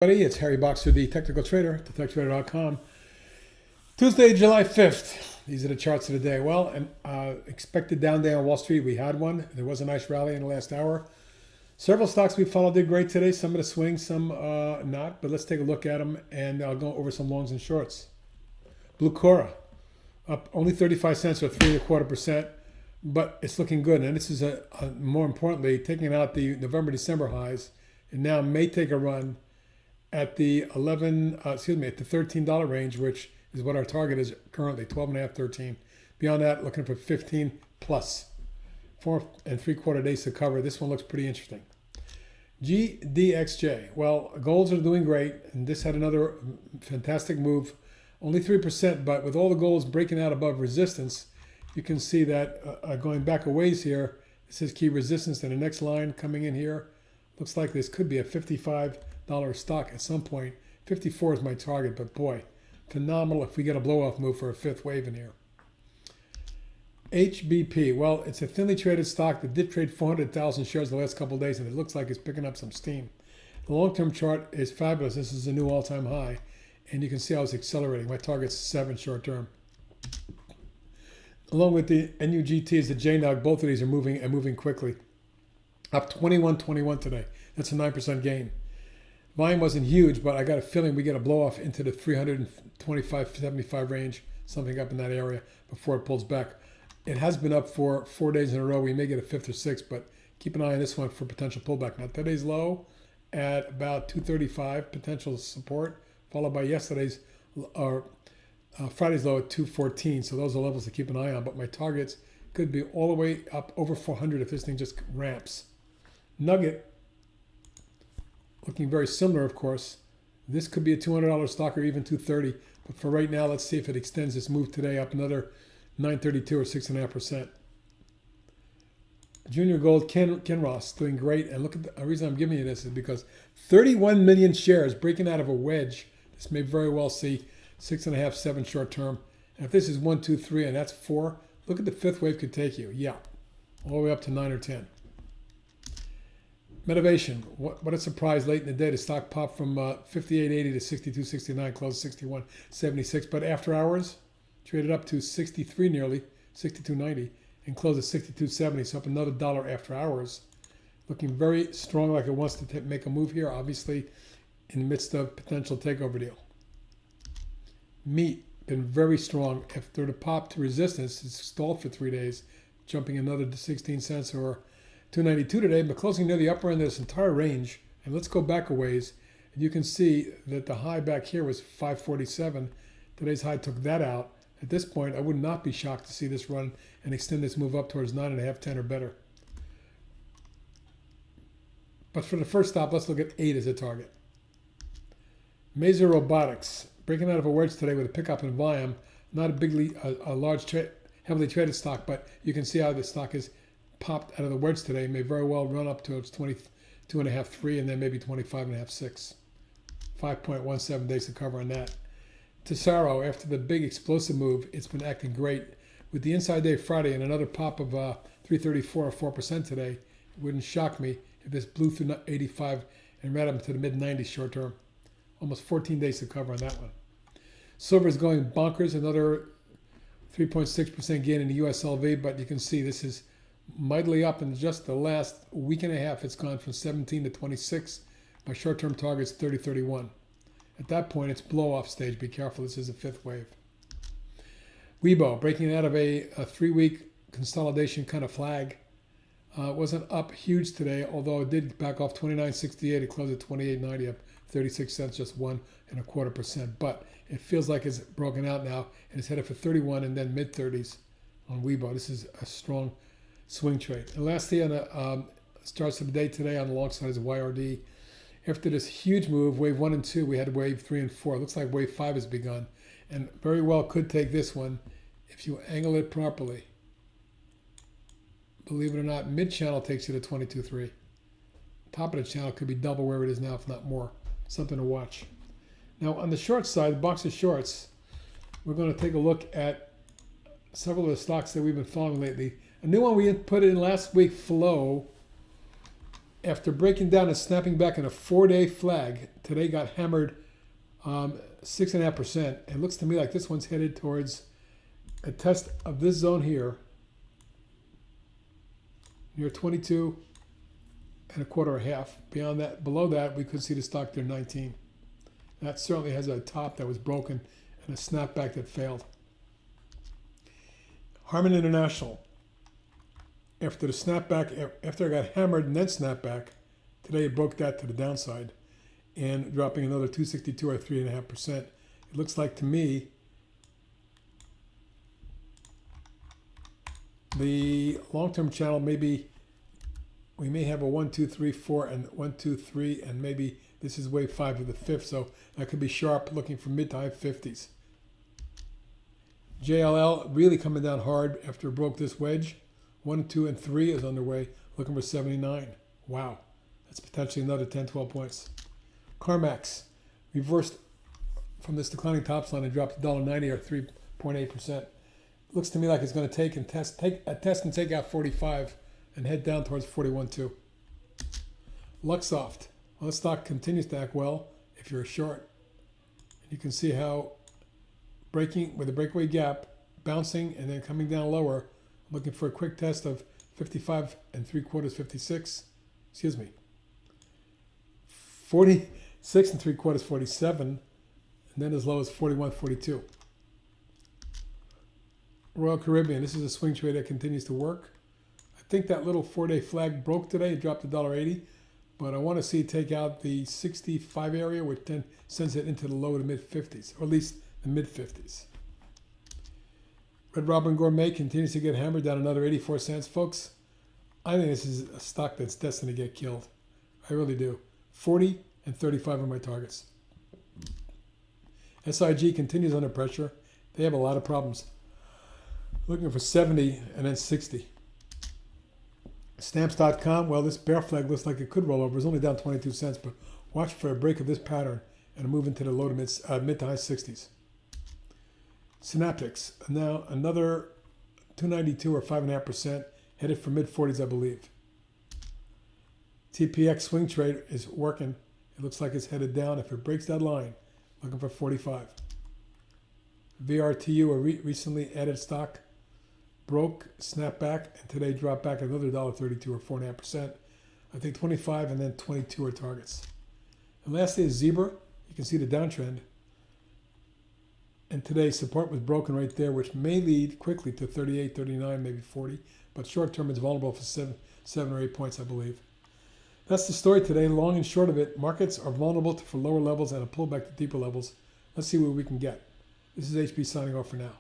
Everybody, it's Harry Boxer, the technical trader, thetechtrader.com. Tuesday, July 5th. These are the charts of the day. Well, an expected down day on Wall Street. We had one. There was a nice rally in the last hour. Several stocks we followed did great today. Some of the swings, some not. But let's take a look at them, and I'll go over some longs and shorts. Blucora, up only 35 cents or 3.25%, but it's looking good. And this is, more importantly, taking out the November-December highs, and now may take a run at the at the $13 range, which is what our target is currently, 12.5, 13. Beyond that, looking for 15 plus. 4 3/4 days to cover. This one looks pretty interesting. GDXJ. Well, golds are doing great, and this had another fantastic move. Only 3%, but with all the golds breaking out above resistance, you can see that going back a ways here, this is key resistance, and the next line coming in here looks like this could be a $55 stock at some point. 54 is my target, but boy, phenomenal if we get a blow-off move for a fifth wave in here. HBP, well, it's a thinly traded stock that did trade 400,000 shares the last couple of days, and it looks like it's picking up some steam. The long-term chart is fabulous. This is a new all-time high, and you can see how it's accelerating. My target's 7 short-term. Along with the NUGT is the JNUG. Both of these are moving and moving quickly. Up 21.21 today. That's a 9% gain. Volume wasn't huge, but I got a feeling we get a blow off into the 325.75 range, something up in that area before it pulls back. It has been up for 4 days in a row. We may get a fifth or sixth, but keep an eye on this one for potential pullback. Now, today's low at about 235, potential support, followed by yesterday's or Friday's low at 214. So those are levels to keep an eye on. But my targets could be all the way up over 400 if this thing just ramps. Nugget, looking very similar, of course. This could be a $200 stock or even $230. But for right now, let's see if it extends this move today up another 932 or 6.5%. Junior Gold, Ken Ross, doing great. And look at the reason I'm giving you this is because 31 million shares breaking out of a wedge. This may very well see 6.5, 7 short term. And if this is 1, 2, 3, and that's 4, look at the fifth wave could take you. Yeah, all the way up to 9 or 10. Medivation, what a surprise late in the day. The stock popped from 58.80 to 62.69, closed 61.76. But after hours, traded up to 63 nearly, 62.90, and closed at 62.70, so up another dollar after hours. Looking very strong, like it wants to make a move here, obviously in the midst of potential takeover deal. Meat, been very strong. After the pop to resistance, it's stalled for 3 days, jumping another 16 cents or 292 today, but closing near the upper end of this entire range. And let's go back a ways. And you can see that the high back here was 547. Today's high took that out. At this point, I would not be shocked to see this run and extend this move up towards 9.5, 10 or better. But for the first stop, let's look at 8 as a target. Mazer Robotics, breaking out of a wedge today with a pickup in volume. Not a large, heavily traded stock, but you can see how the stock is popped out of the wedge today. May very well run up towards 22.5, 3, and then maybe 25.5, 6. 5.17 days to cover on that. Tesaro, after the big explosive move, it's been acting great. With the inside day Friday and another pop of 334 or 4% today, it wouldn't shock me if this blew through 85 and ran up to the mid-90s short term. Almost 14 days to cover on that one. Silver is going bonkers, another 3.6% gain in the USLV, but you can see this is mightily up in just the last week and a half. It's gone from 17 to 26. My short-term target's 30.31. At that point, it's blow-off stage. Be careful. This is a fifth wave. Weibo, breaking out of a 3-week consolidation kind of flag. It wasn't up huge today, although it did back off 29.68. It closed at 28.90, up 36 cents, just 1.25%. But it feels like it's broken out now, and it's headed for 31 and then mid-30s on Weibo. This is a strong swing trade. And lastly, on the starts of the day today on the long side is YRD. After this huge move, wave 1 and 2, we had wave 3 and 4. It looks like wave 5 has begun, and very well could take this one if you angle it properly. Believe it or not, mid-channel takes you to 22.3. Top of the channel could be double where it is now, if not more. Something to watch. Now, on the short side, the box of shorts, we're going to take a look at several of the stocks that we've been following lately. A new one we put in last week, Flow. After breaking down and snapping back in a 4-day flag, today got hammered 6.5%. It looks to me like this one's headed towards a test of this zone here, near 22 and a quarter or half. Beyond that, below that, we could see the stock there 19. That certainly has a top that was broken and a snapback that failed. Harman International, after the snapback, after I got hammered and then snapback, today it broke that to the downside and dropping another 262 or 3.5%. It looks like to me the long-term channel, maybe we may have a 1, 2, 3, 4 and 1, 2, 3, and maybe this is wave 5 of the 5th, so that could be sharp, looking for mid to high 50s. JLL really coming down hard after it broke this wedge. 1, 2, and 3 is underway, looking for 79. Wow, that's potentially another 10, 12 points. CarMax reversed from this declining tops line and dropped $1.90 or 3.8%. Looks to me like it's going to take and test and take out 45 and head down towards 41.2. Luxoft, well, the stock continues to act well if you're a short. You can see how breaking with a breakaway gap, bouncing and then coming down lower, looking for a quick test of 55 3/4, 56. Excuse me. 46 3/4, 47, and then as low as 41.42. Royal Caribbean, this is a swing trade that continues to work. I think that little 4-day flag broke today. It dropped $1.80, but I want to see it take out the 65 area, which then sends it into the low to mid 50s, or at least the mid 50s. Red Robin Gourmet continues to get hammered down another 84 cents, folks. I think this is a stock that's destined to get killed. I really do. 40 and 35 are my targets. SIG continues under pressure. They have a lot of problems. Looking for 70 and then 60. Stamps.com, well, this bear flag looks like it could roll over. It's only down 22 cents, but watch for a break of this pattern and a move into the low to mid to high 60s. Synaptics, now another 292 or 5.5%, headed for mid 40s, I believe. TPX swing trade is working. It looks like it's headed down. If it breaks that line, looking for 45. VRTU, a recently added stock, broke, snapped back, and today dropped back another $1.32 or 4.5%. I think 25 and then 22 are targets. And lastly is Zebra. You can see the downtrend. And today's support was broken right there, which may lead quickly to 38, 39, maybe 40. But short term, it's vulnerable for 7 or 8 points, I believe. That's the story today. Long and short of it, markets are vulnerable for lower levels and a pullback to deeper levels. Let's see what we can get. This is HB signing off for now.